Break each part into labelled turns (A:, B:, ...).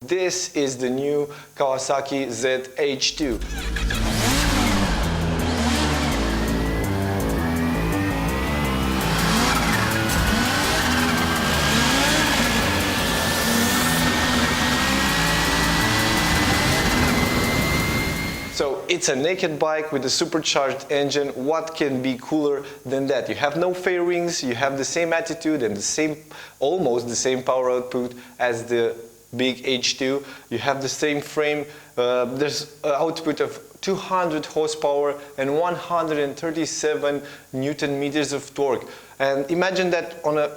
A: This is the new Kawasaki H2. So it's a naked bike with a supercharged engine. What can be cooler than that? You have no fairings, you have the same attitude and almost the same power output as the big H2. You have the same frame. There's an output of 200 horsepower and 137 Newton meters of torque. And imagine that on a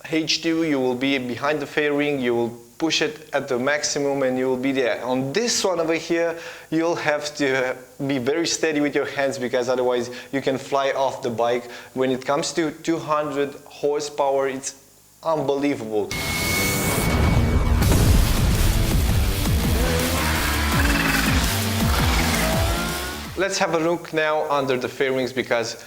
A: H2 you will be behind the fairing, you will push it at the maximum and you will be there. On this one over here, you'll have to be very steady with your hands because otherwise you can fly off the bike. When it comes to 200 horsepower, it's unbelievable. Let's have a look now under the fairings because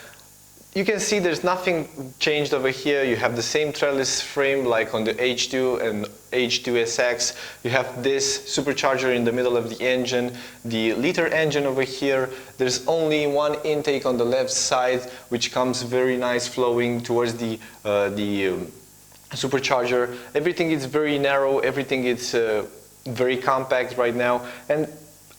A: you can see there's nothing changed over here. You have the same trellis frame like on the H2 and H2SX. You have this supercharger in the middle of the engine, the liter engine over here. There's only one intake on the left side, which comes very nice flowing towards the supercharger. Everything is very narrow, everything is very compact right now, and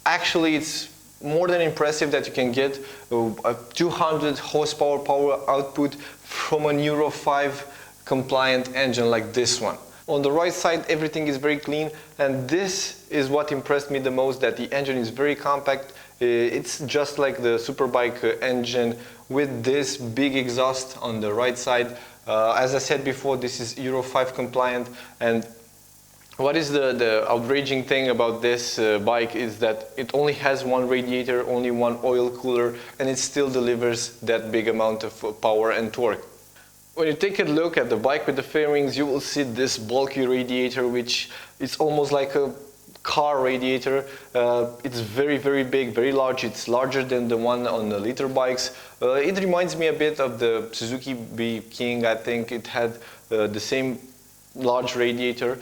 A: actually it's more than impressive that you can get a 200 horsepower power output from an Euro 5 compliant engine like this one. On the right side, everything is very clean, and this is what impressed me the most, that the engine is very compact. It's just like the Superbike engine with this big exhaust on the right side. As I said before, this is Euro 5 compliant, and what is the outraging thing about this bike is that it only has one radiator, only one oil cooler, and it still delivers that big amount of power and torque. When you take a look at the bike with the fairings, you will see this bulky radiator, which is almost like a car radiator. It's very, very big, very large. It's larger than the one on the liter bikes. It reminds me a bit of the Suzuki B King. I think it had the same large radiator.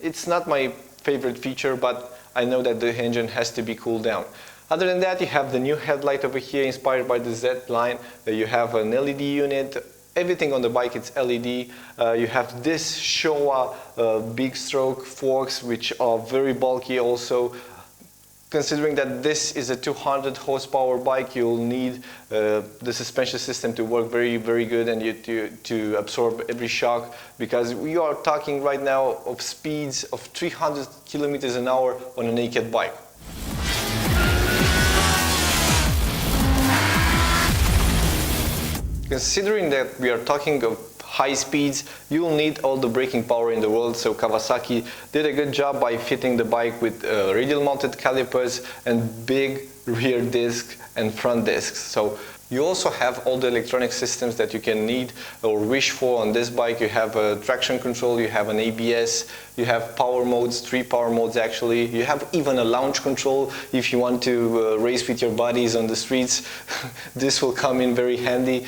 A: It's not my favorite feature, but I know that the engine has to be cooled down. Other than that, you have the new headlight over here inspired by the Z line. You have an LED unit. Everything on the bike is LED. You have this Showa big stroke forks, which are very bulky also. Considering that this is a 200 horsepower bike, you'll need the suspension system to work very, very good and to absorb every shock, because we are talking right now of speeds of 300 kilometers an hour on a naked bike. Considering that we are talking of high speeds, you'll need all the braking power in the world, so Kawasaki did a good job by fitting the bike with radial mounted calipers and big rear disc and front discs. So you also have all the electronic systems that you can need or wish for on this bike. You have a traction control, you have an ABS, you have power modes, 3 power modes actually. You have even a launch control if you want to race with your buddies on the streets. This will come in very handy.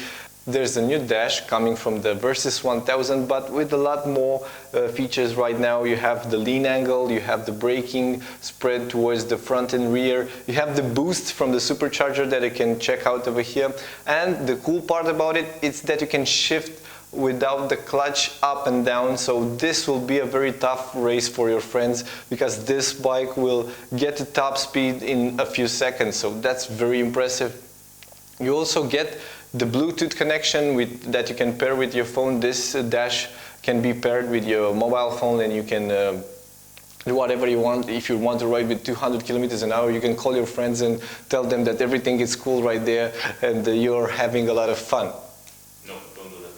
A: There's a new dash coming from the Versys 1000, but with a lot more features right now. You have the lean angle, you have the braking spread towards the front and rear, you have the boost from the supercharger that you can check out over here. And the cool part about it is that you can shift without the clutch up and down, so this will be a very tough race for your friends because this bike will get to top speed in a few seconds, so that's very impressive. You also get the Bluetooth connection that you can pair with your phone. This dash can be paired with your mobile phone and you can do whatever you want. If you want to ride with 200 kilometers an hour, you can call your friends and tell them that everything is cool right there and you're having a lot of fun.
B: No, don't do that.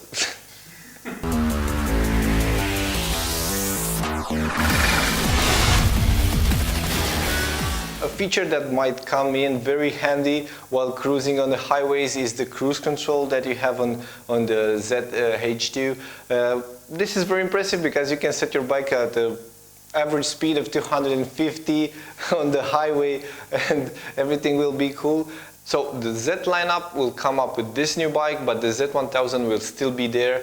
A: A feature that might come in very handy while cruising on the highways is the cruise control that you have on the H2. This is very impressive because you can set your bike at the average speed of 250 on the highway and everything will be cool. So the Z lineup will come up with this new bike, but the Z1000 will still be there.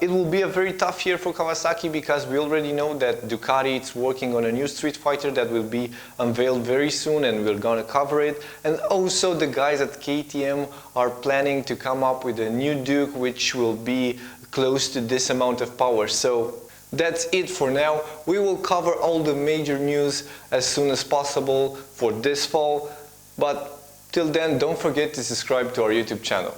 A: It will be a very tough year for Kawasaki because we already know that Ducati is working on a new street fighter that will be unveiled very soon, and we're gonna cover it. And also the guys at KTM are planning to come up with a new Duke which will be close to this amount of power. So that's it for now. We will cover all the major news as soon as possible for this fall, but till then, don't forget to subscribe to our YouTube channel.